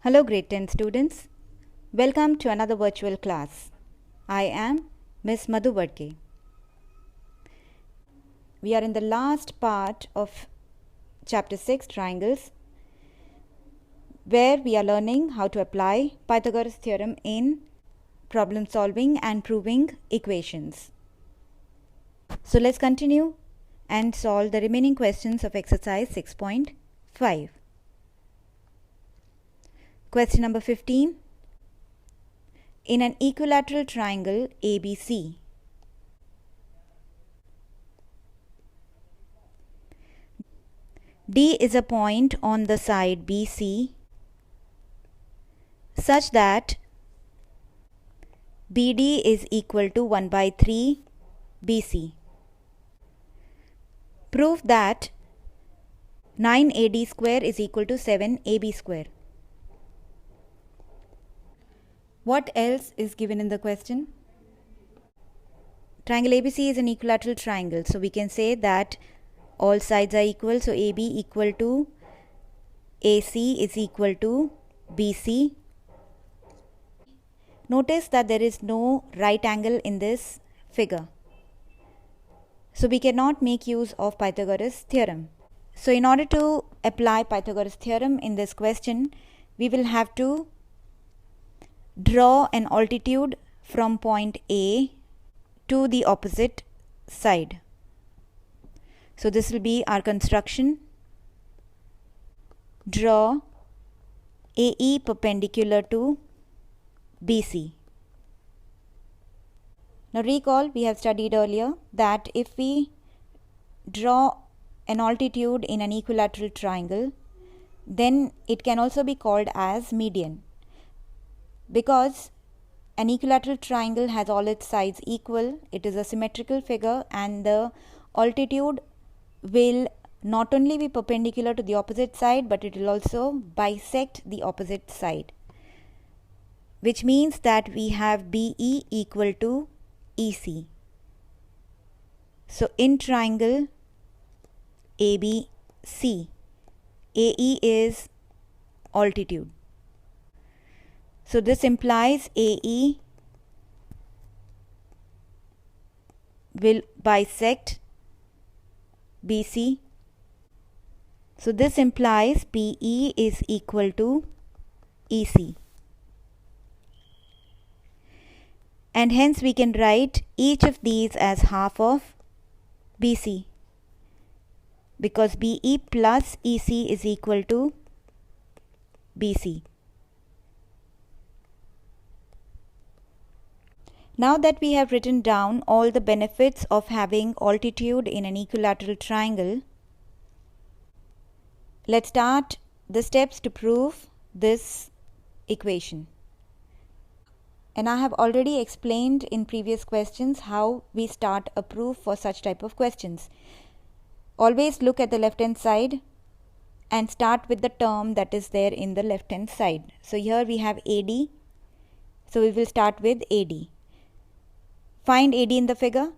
Hello grade 10 students. Welcome to another virtual class. I am Miss Madhu Badke. We are in the last part of chapter 6 triangles where we are learning how to apply Pythagoras theorem in problem solving and proving equations. So let's continue and solve the remaining questions of exercise 6.5. Question number 15. In an equilateral triangle ABC, D is a point on the side BC such that BD is equal to 1 by 3 BC. Prove that 9AD square is equal to 7AB square. What else is given in the question? Triangle ABC is an equilateral triangle, so we can say that all sides are equal, so AB equal to AC is equal to BC. Notice that there is no right angle in this figure, so we cannot make use of Pythagoras theorem. So in order to apply Pythagoras theorem in this question, we will have to draw an altitude from point A to the opposite side. So this will be our construction. Draw AE perpendicular to BC. Now recall, we have studied earlier that if we draw an altitude in an equilateral triangle, then it can also be called as median, because an equilateral triangle has all its sides equal. It is a symmetrical figure, and the altitude will not only be perpendicular to the opposite side, but it will also bisect the opposite side, which means that we have BE equal to EC. So in triangle ABC, AE is altitude. So this implies AE will bisect BC. So this implies BE is equal to EC. And hence we can write each of these as half of BC, because BE plus EC is equal to BC. Now that we have written down all the benefits of having altitude in an equilateral triangle, let's start the steps to prove this equation. And I have already explained in previous questions how we start a proof for such type of questions. Always look at the left hand side and start with the term that is there in the left hand side. So here we have AD, so we will start with AD. Find AD in the figure.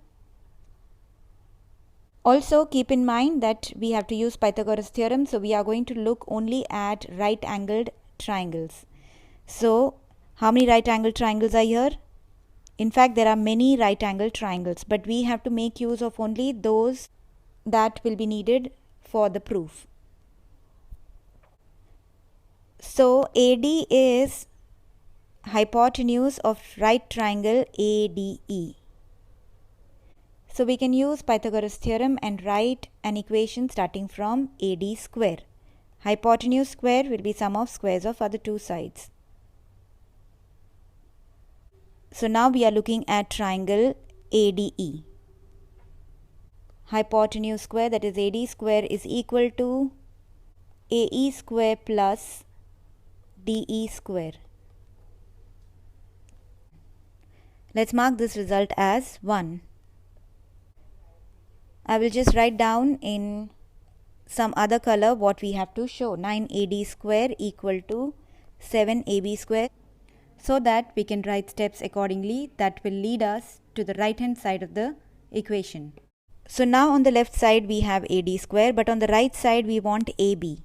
Also keep in mind that we have to use Pythagoras theorem, so we are going to look only at right angled triangles. So how many right angled triangles are here? In fact, there are many right angled triangles, but we have to make use of only those that will be needed for the proof. So AD is hypotenuse of right triangle ADE. So we can use Pythagoras theorem and write an equation starting from AD square. Hypotenuse square will be sum of squares of other two sides. So now we are looking at triangle ADE. Hypotenuse square, that is AD square, is equal to AE square plus DE square. Let's mark this result as 1. I will just write down in some other color what we have to show. 9AD square equal to 7AB square, so that we can write steps accordingly that will lead us to the right hand side of the equation. So now on the left side we have AD square, but on the right side we want AB.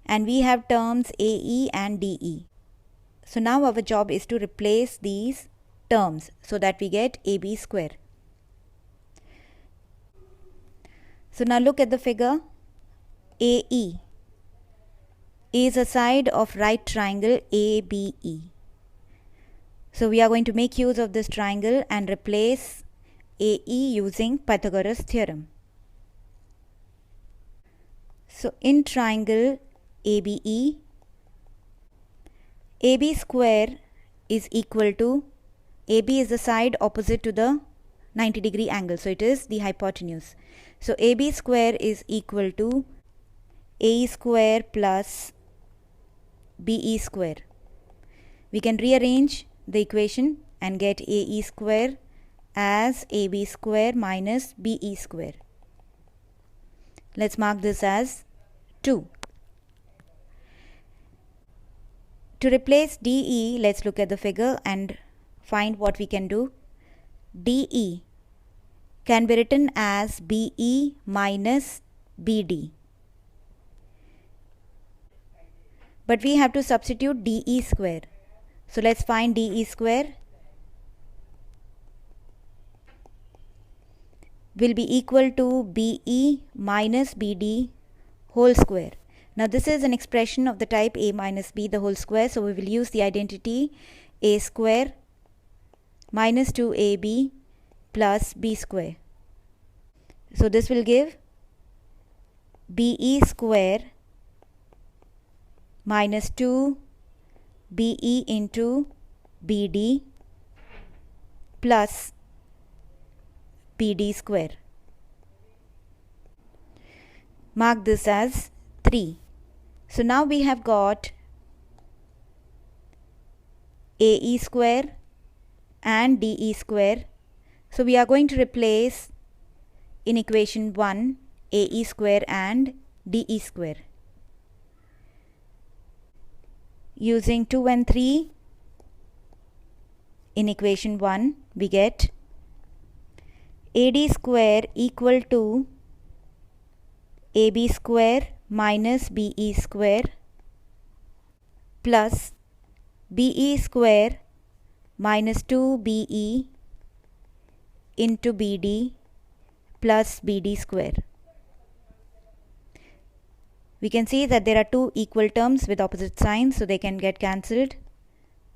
and we have terms AE and DE. So now our job is to replace these terms so that we get AB square. So now look at the figure. AE is a side of right triangle ABE. So we are going to make use of this triangle and replace AE using Pythagoras theorem. So in triangle ABE, AB square is equal to, AB is the side opposite to the 90-degree angle, so it is the hypotenuse. So AB square is equal to AE square plus BE square. We can rearrange the equation and get AE square as AB square minus BE square. Let's mark this as 2. To replace DE, let's look at the figure and find what we can do. DE can be written as BE minus BD. But we have to substitute DE square. So let's find DE square. Will be equal to BE minus BD whole square. Now this is an expression of the type A minus B the whole square, so we will use the identity A square minus 2AB plus B square. So this will give BE square minus 2BE into BD plus BD square. Mark this as 3. So now we have got AE square and DE square. So we are going to replace in equation 1 AE square and DE square. Using 2 and 3 in equation 1, we get AD square equal to AB square minus BE square plus BE square minus 2BE into BD plus BD square. We can see that there are two equal terms with opposite signs, so they can get cancelled.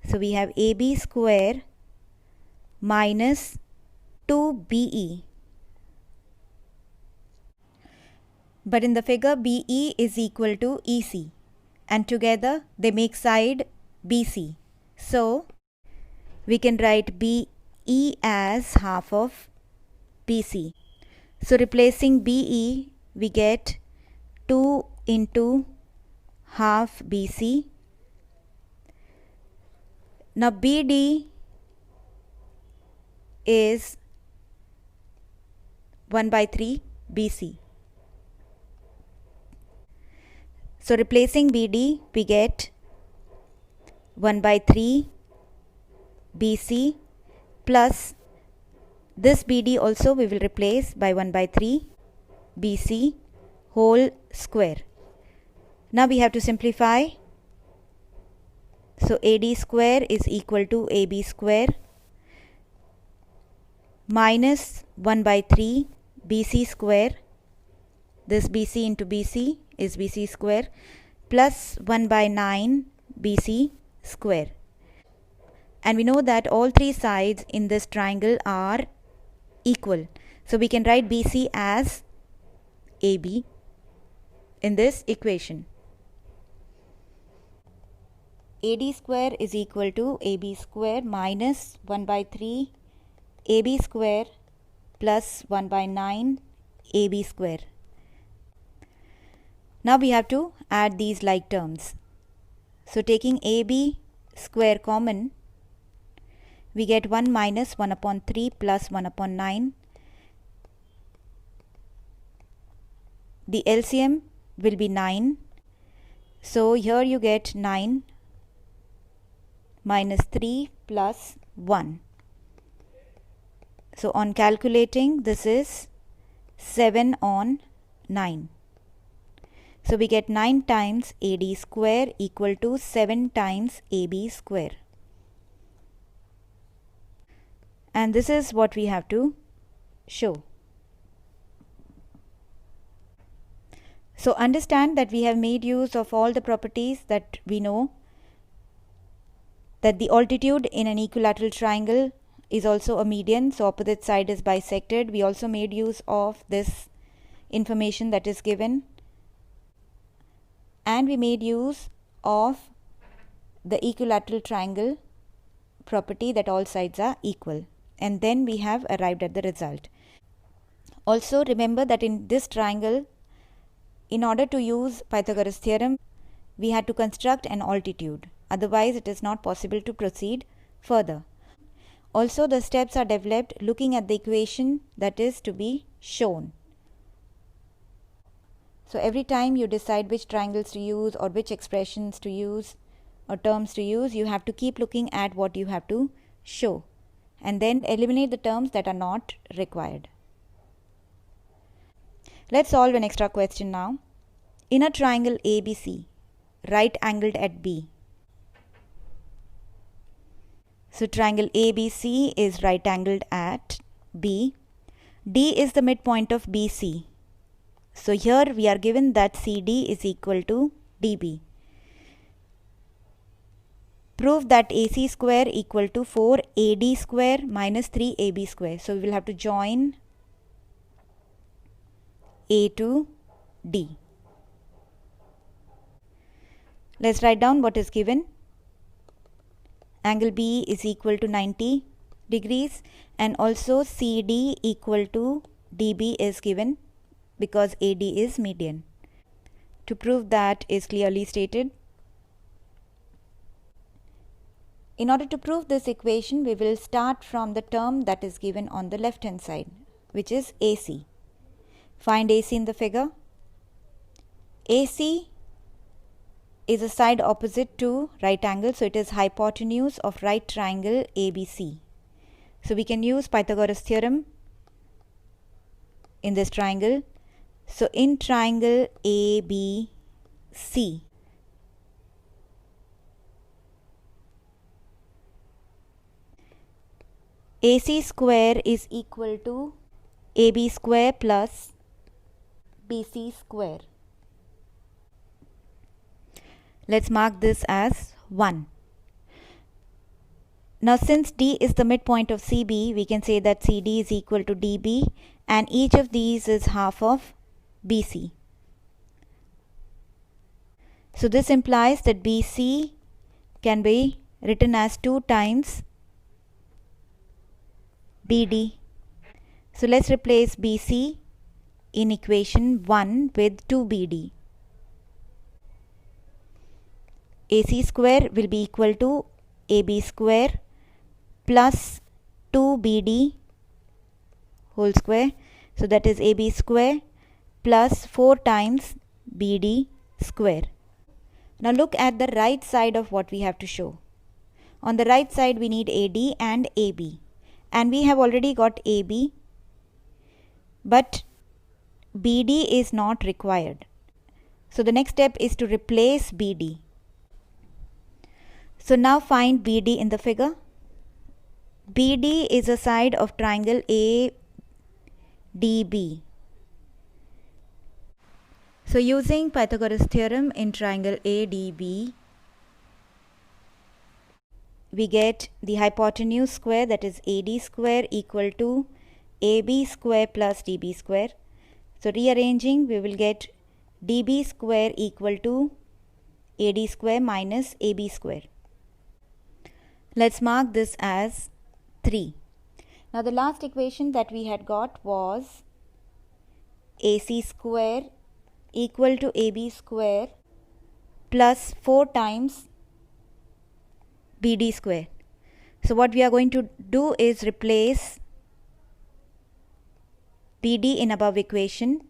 So we have AB square minus 2BE. But in the figure, BE is equal to EC, and together they make side BC. So we can write BE as half of BC. So replacing BE, we get 2 into half BC. Now BD is 1 by 3 BC. So replacing BD, we get 1 by 3 BC plus this BD also we will replace by 1 by 3 BC whole square. Now we have to simplify. So AD square is equal to AB square minus 1 by 3 BC square. This BC into BC is BC square plus 1 by 9 BC square. And we know that all three sides in this triangle are equal. So we can write BC as AB in this equation. AD square is equal to AB square minus 1 by 3 AB square plus 1 by 9 AB square. Now we have to add these like terms. So taking AB square common, we get 1 minus 1 upon 3 plus 1 upon 9. The LCM will be 9. So here you get 9 minus 3 plus 1. So on calculating, this is 7 on 9. So we get 9 times AD square equal to 7 times AB square. And this is what we have to show. So understand that we have made use of all the properties that we know, that the altitude in an equilateral triangle is also a median, so opposite side is bisected. We also made use of this information that is given, and we made use of the equilateral triangle property that all sides are equal, and then we have arrived at the result. Also remember that in this triangle, in order to use Pythagoras theorem, we had to construct an altitude. Otherwise, it is not possible to proceed further. Also, the steps are developed looking at the equation that is to be shown. So every time you decide which triangles to use or which expressions to use or terms to use, you have to keep looking at what you have to show and then eliminate the terms that are not required. Let's solve an extra question now. In a triangle ABC, right angled at B. So triangle ABC is right angled at B. D is the midpoint of BC. So here we are given that CD is equal to DB. Prove that AC square equal to 4AD square minus 3AB square. So we will have to join A to D. Let's write down what is given. Angle B is equal to 90 degrees and also CD equal to DB is given because AD is median. To prove that is clearly stated. In order to prove this equation, we will start from the term that is given on the left hand side, which is AC. Find AC in the figure. AC is a side opposite to right angle, so it is hypotenuse of right triangle ABC. So we can use Pythagoras theorem in this triangle. So in triangle ABC, AC square is equal to AB square plus BC square. Let's mark this as 1. Now since D is the midpoint of CB, we can say that CD is equal to DB and each of these is half of BC. So this implies that BC can be written as 2 times BD. So let's replace BC in equation 1 with 2BD. AC square will be equal to AB square plus 2BD whole square. So that is AB square plus 4 times BD square. Now look at the right side of what we have to show. On the right side we need AD and AB. And we have already got AB, but BD is not required. So the next step is to replace BD. So now find BD in the figure. BD is a side of triangle ADB. So using Pythagoras theorem in triangle ADB, we get the hypotenuse square, that is AD square equal to AB square plus DB square. So rearranging, we will get DB square equal to AD square minus AB square. Let's mark this as 3. Now the last equation that we had got was AC square equal to AB square plus 4 times BD square. So what we are going to do is replace BD in above equation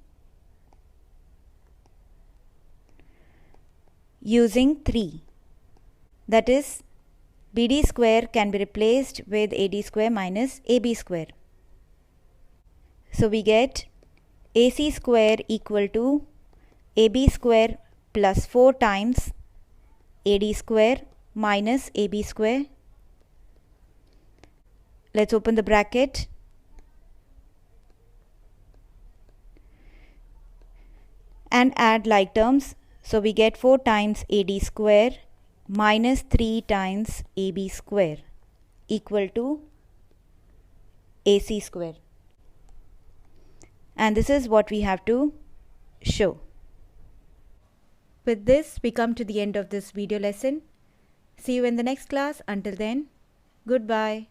using 3. That is, BD square can be replaced with AD square minus AB square. So we get AC square equal to AB square plus 4 times AD square minus AB square. Let's open the bracket. And add like terms. So we get 4 times AD square minus 3 times AB square equal to AC square. And this is what we have to show. With this, we come to the end of this video lesson. See you in the next class. Until then, goodbye.